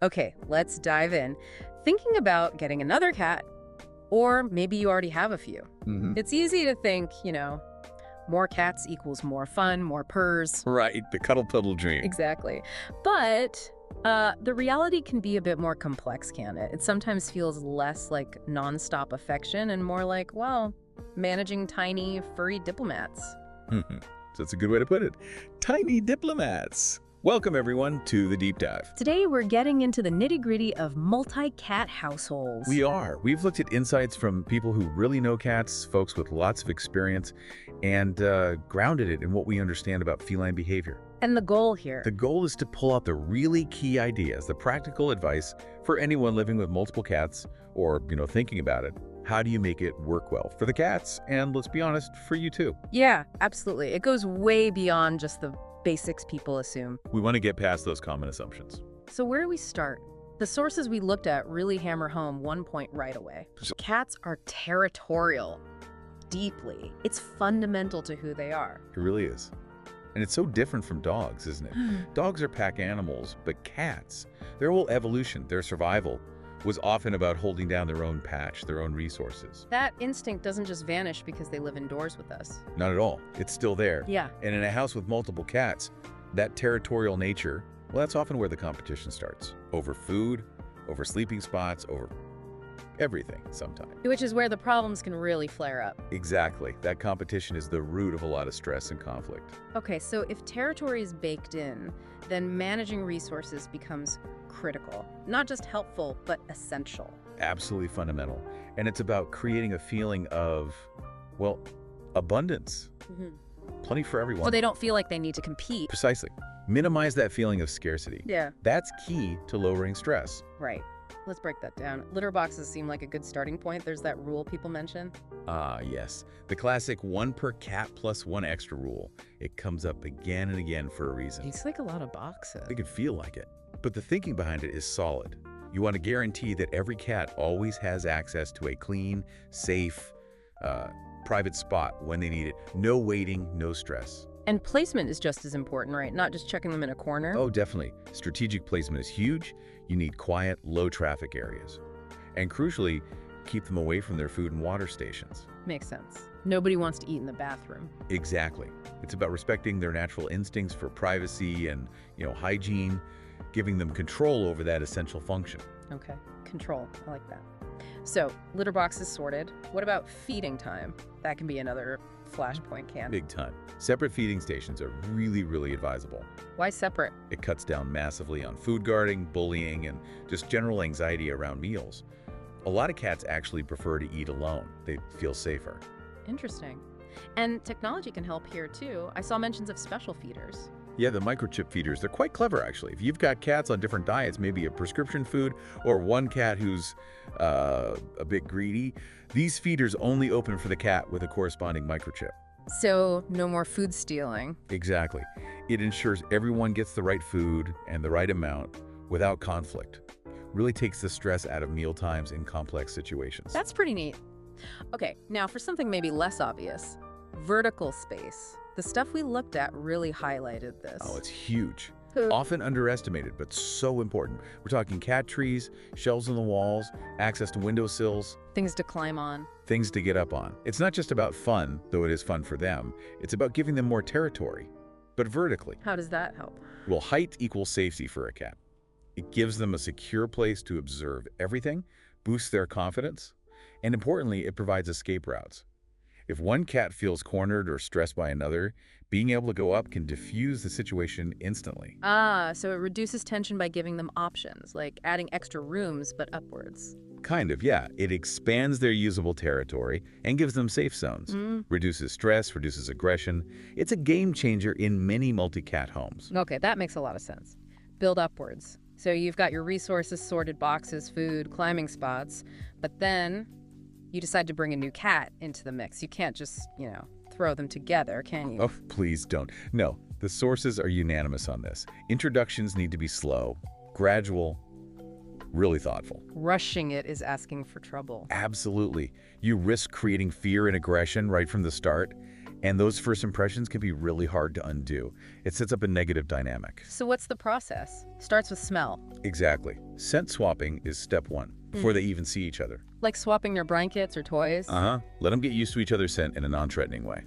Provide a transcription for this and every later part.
Okay, let's dive in. Thinking about getting another cat, or maybe you already have a few. It's easy to think, more cats equals more fun, more purrs. Right, the cuddle puddle dream. Exactly. But the reality can be a bit more complex, can it? It sometimes feels less like nonstop affection and more like, well, managing tiny, furry diplomats. So that's a good way to put it. Tiny diplomats. Welcome, everyone, to the Deep Dive. Today, we're getting into the nitty-gritty of multi-cat households. We are. We've looked at insights from people who really know cats, folks with lots of experience, and grounded it in what we understand about feline behavior. And the goal here? The goal is to pull out the really key ideas, the practical advice for anyone living with multiple cats or, thinking about it. How do you make it work well for the cats? And let's be honest, for you too. Yeah, absolutely. It goes way beyond just the basics people assume. We want to get past those common assumptions. So where do we start? The sources we looked at really hammer home one point right away. Cats are territorial. Deeply. It's fundamental to who they are. It really is. And it's so different from dogs, isn't it? Dogs are pack animals, but cats, their whole evolution, their survival, was often about holding down their own patch, their own resources. That instinct doesn't just vanish because they live indoors with us. Not at all. It's still there. Yeah. And in a house with multiple cats, that territorial nature, well, that's often where the competition starts. Over food, over sleeping spots, over everything sometimes. Which is where the problems can really flare up. Exactly. That competition is the root of a lot of stress and conflict. Okay, so if territory is baked in, then managing resources becomes critical. Not just helpful, but essential. Absolutely fundamental. And it's about creating a feeling of, well, abundance. Plenty for everyone. So they don't feel like they need to compete. Precisely. Minimize that feeling of scarcity. Yeah. That's key to lowering stress. Right. Let's break that down. Litter boxes seem like a good starting point. There's that rule people mention. Ah, yes. The classic 1 per cat plus 1 extra rule. It comes up again and again for a reason. It's like a lot of boxes. It can feel like it. But the thinking behind it is solid. You want to guarantee that every cat always has access to a clean, safe, private spot when they need it. No waiting, no stress. And placement is just as important, right? Not just checking them in a corner. Oh, definitely. Strategic placement is huge. You need quiet, low-traffic areas. And crucially, keep them away from their food and water stations. Makes sense. Nobody wants to eat in the bathroom. Exactly. It's about respecting their natural instincts for privacy and, hygiene, giving them control over that essential function. Okay, control. I like that. So, litter box is sorted. What about feeding time? That can be another flashpoint, can. Big time. Separate feeding stations are really, really advisable. Why separate? It cuts down massively on food guarding, bullying, and just general anxiety around meals. A lot of cats actually prefer to eat alone. They feel safer. Interesting. And technology can help here, too. I saw mentions of special feeders. Yeah, the microchip feeders, they're quite clever, actually. If you've got cats on different diets, maybe a prescription food, or one cat who's a bit greedy, these feeders only open for the cat with a corresponding microchip. So, no more food stealing. Exactly. It ensures everyone gets the right food and the right amount without conflict. Really takes the stress out of meal times in complex situations. That's pretty neat. Okay, now for something maybe less obvious. Vertical space. The stuff we looked at really highlighted this. Oh, it's huge. Often underestimated, but so important. We're talking cat trees, shelves on the walls, access to windowsills. Things to climb on. Things to get up on. It's not just about fun, though it is fun for them. It's about giving them more territory, but vertically. How does that help? Well, height equals safety for a cat. It gives them a secure place to observe everything, boosts their confidence, and importantly, it provides escape routes. If one cat feels cornered or stressed by another, being able to go up can diffuse the situation instantly. Ah, so it reduces tension by giving them options, like adding extra rooms, but upwards. Kind of, yeah. It expands their usable territory and gives them safe zones. Reduces stress, reduces aggression. It's a game changer in many multi-cat homes. Okay, that makes a lot of sense. Build upwards. So you've got your resources, sorted boxes, food, climbing spots, but then you decide to bring a new cat into the mix. You can't just, throw them together, can you? Oh, please don't. No, the sources are unanimous on this. Introductions need to be slow, gradual, really thoughtful. Rushing it is asking for trouble. Absolutely. You risk creating fear and aggression right from the start. And those first impressions can be really hard to undo. It sets up a negative dynamic. So what's the process? Starts with smell. Exactly. Scent swapping is step one, before they even see each other. Like swapping their blankets or toys? Let them get used to each other's scent in a non-threatening way.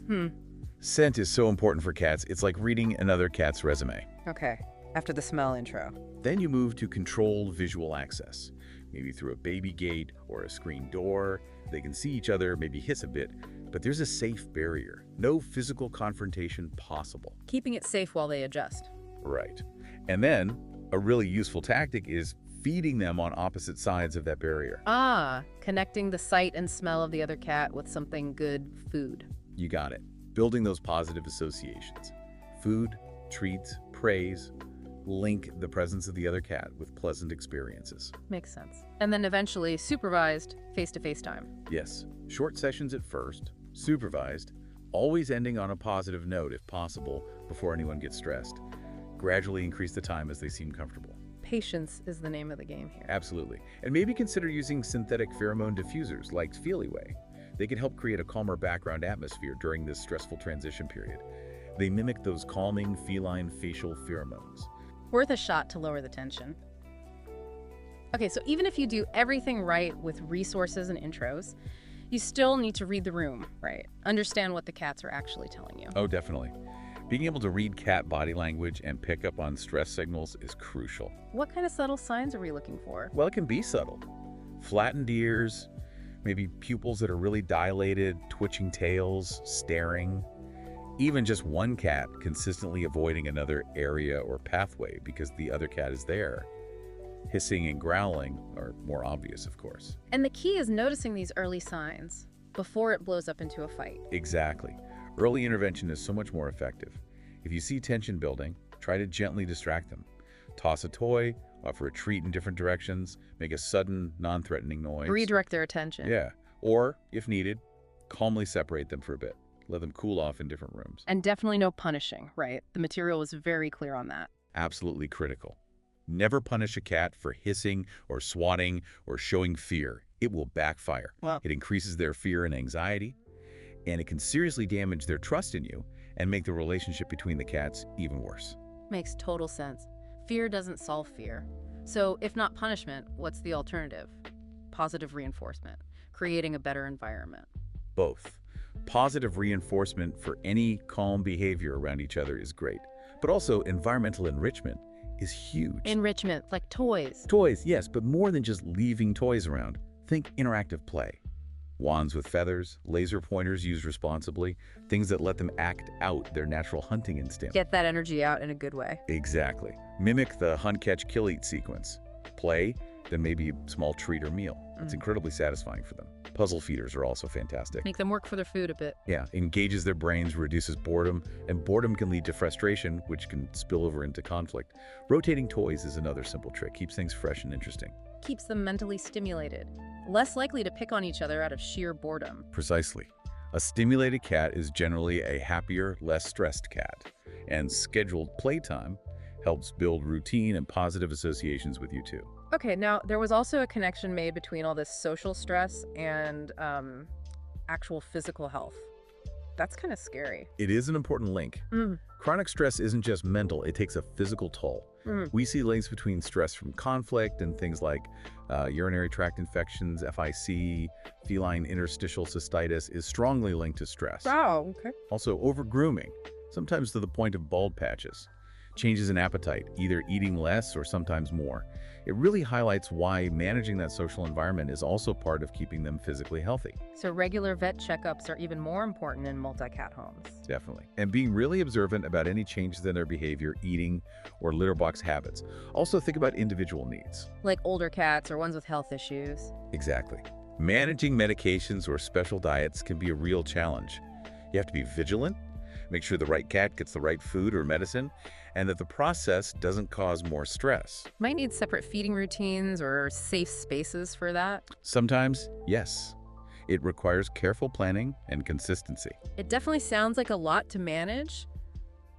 Scent is so important for cats, it's like reading another cat's resume. Okay, after the smell intro. Then you move to controlled visual access, maybe through a baby gate or a screen door. They can see each other, maybe hiss a bit, but there's a safe barrier. No physical confrontation possible. Keeping it safe while they adjust. Right. And then, a really useful tactic is feeding them on opposite sides of that barrier. Connecting the sight and smell of the other cat with something good food. You got it. Building those positive associations. Food, treats, praise, link the presence of the other cat with pleasant experiences. Makes sense. And then eventually supervised face-to-face time. Yes. Short sessions at first, supervised, always ending on a positive note if possible before anyone gets stressed. Gradually increase the time as they seem comfortable. Patience is the name of the game here. Absolutely. And maybe consider using synthetic pheromone diffusers like Feeliway. They can help create a calmer background atmosphere during this stressful transition period. They mimic those calming feline facial pheromones. Worth a shot to lower the tension. Okay, so even if you do everything right with resources and intros, you still need to read the room, right? Understand what the cats are actually telling you. Oh, definitely. Being able to read cat body language and pick up on stress signals is crucial. What kind of subtle signs are we looking for? Well, it can be subtle. Flattened ears, maybe pupils that are really dilated, twitching tails, staring. Even just one cat consistently avoiding another area or pathway because the other cat is there. Hissing and growling are more obvious, of course. And the key is noticing these early signs before it blows up into a fight. Exactly. Early intervention is so much more effective. If you see tension building, try to gently distract them. Toss a toy, offer a treat in different directions, make a sudden, non-threatening noise. Redirect their attention. Yeah. Or, if needed, calmly separate them for a bit. Let them cool off in different rooms. And definitely no punishing, right? The material was very clear on that. Absolutely critical. Never punish a cat for hissing or swatting or showing fear. It will backfire. Wow. It increases their fear and anxiety, and it can seriously damage their trust in you and make the relationship between the cats even worse. Makes total sense. Fear doesn't solve fear. So if not punishment, what's the alternative? Positive reinforcement, creating a better environment. Both. Positive reinforcement for any calm behavior around each other is great, but also environmental enrichment is huge. Enrichment, like toys. Toys, yes, but more than just leaving toys around. Think interactive play. Wands with feathers, laser pointers used responsibly, things that let them act out their natural hunting instinct. Get that energy out in a good way. Exactly. Mimic the hunt, catch, kill, eat sequence. Play, then maybe a small treat or meal. It's incredibly satisfying for them. Puzzle feeders are also fantastic. Make them work for their food a bit. Yeah, engages their brains, reduces boredom, and boredom can lead to frustration, which can spill over into conflict. Rotating toys is another simple trick. Keeps things fresh and interesting. Keeps them mentally stimulated. Less likely to pick on each other out of sheer boredom. Precisely. A stimulated cat is generally a happier, less stressed cat. And scheduled playtime helps build routine and positive associations with you too. Okay, now there was also a connection made between all this social stress and actual physical health. That's kind of scary. It is an important link. Chronic stress isn't just mental, it takes a physical toll. We see links between stress from conflict and things like urinary tract infections, FIC, feline interstitial cystitis is strongly linked to stress. Oh, okay. Also, over-grooming, sometimes to the point of bald patches. Changes in appetite, either eating less or sometimes more. It really highlights why managing that social environment is also part of keeping them physically healthy. So regular vet checkups are even more important in multi-cat homes. Definitely. And being really observant about any changes in their behavior, eating, or litter box habits. Also think about individual needs. Like older cats or ones with health issues. Exactly. Managing medications or special diets can be a real challenge. You have to be vigilant, make sure the right cat gets the right food or medicine, and that the process doesn't cause more stress. Might need separate feeding routines or safe spaces for that. Sometimes, yes. It requires careful planning and consistency. It definitely sounds like a lot to manage,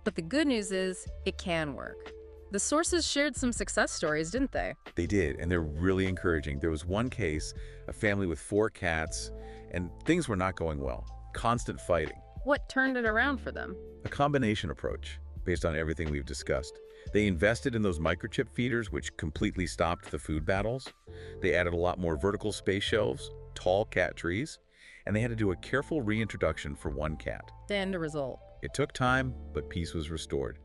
but the good news is it can work. The sources shared some success stories, didn't they? They did, and they're really encouraging. There was one case, a family with 4 cats, and things were not going well. Constant fighting. What turned it around for them? A combination approach based on everything we've discussed. They invested in those microchip feeders, which completely stopped the food battles. They added a lot more vertical space shelves, tall cat trees, and they had to do a careful reintroduction for one cat. And the result. It took time, but peace was restored.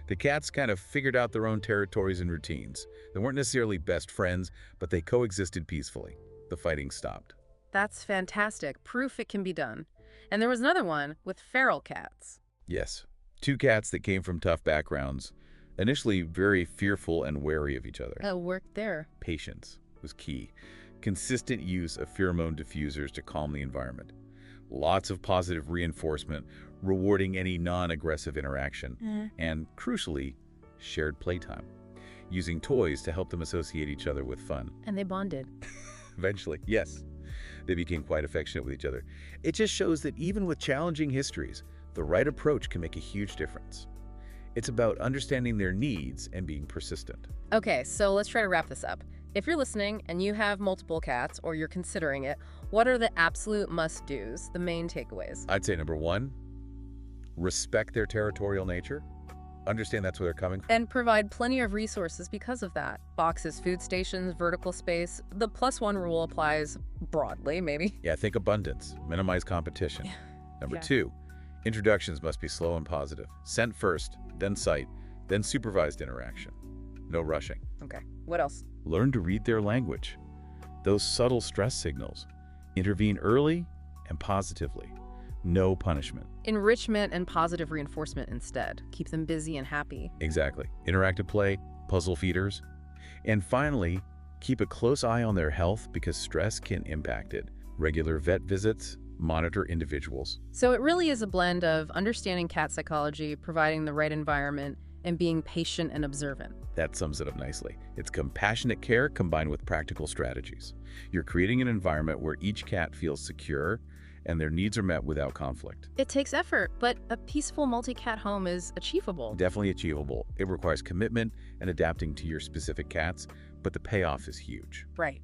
The cats kind of figured out their own territories and routines. They weren't necessarily best friends, but they coexisted peacefully. The fighting stopped. That's fantastic. Proof it can be done. And there was another one with feral cats. Yes, two cats that came from tough backgrounds, initially very fearful and wary of each other. Worked there. Patience was key. Consistent use of pheromone diffusers to calm the environment. Lots of positive reinforcement, rewarding any non-aggressive interaction. And, crucially, shared playtime, using toys to help them associate each other with fun. And they bonded. Eventually, yes, they became quite affectionate with each other. It just shows that even with challenging histories, the right approach can make a huge difference. It's about understanding their needs and being persistent. Okay, so let's try to wrap this up. If you're listening and you have multiple cats or you're considering it, what are the absolute must-dos, the main takeaways? I'd say number one, respect their territorial nature. Understand that's where they're coming from. And provide plenty of resources because of that. Boxes, food stations, vertical space. The +1 rule applies broadly, maybe. Yeah, think abundance. Minimize competition. Number two, introductions must be slow and positive. Scent first, then sight, then supervised interaction. No rushing. Okay, what else? Learn to read their language. Those subtle stress signals. Intervene early and positively. No punishment. Enrichment and positive reinforcement instead. Keep them busy and happy. Exactly. Interactive play, puzzle feeders. And finally, keep a close eye on their health because stress can impact it. Regular vet visits, monitor individuals. So it really is a blend of understanding cat psychology, providing the right environment, and being patient and observant. That sums it up nicely. It's compassionate care combined with practical strategies. You're creating an environment where each cat feels secure and their needs are met without conflict. It takes effort, but a peaceful multi-cat home is achievable. Definitely achievable. It requires commitment and adapting to your specific cats, but the payoff is huge. Right.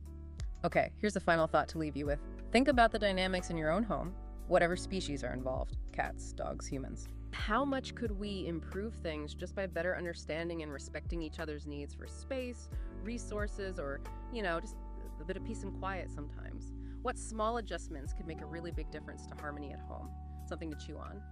Okay, here's a final thought to leave you with. Think about the dynamics in your own home, whatever species are involved, cats, dogs, humans. How much could we improve things just by better understanding and respecting each other's needs for space, resources, or, just a bit of peace and quiet sometimes? What small adjustments could make a really big difference to harmony at home? Something to chew on.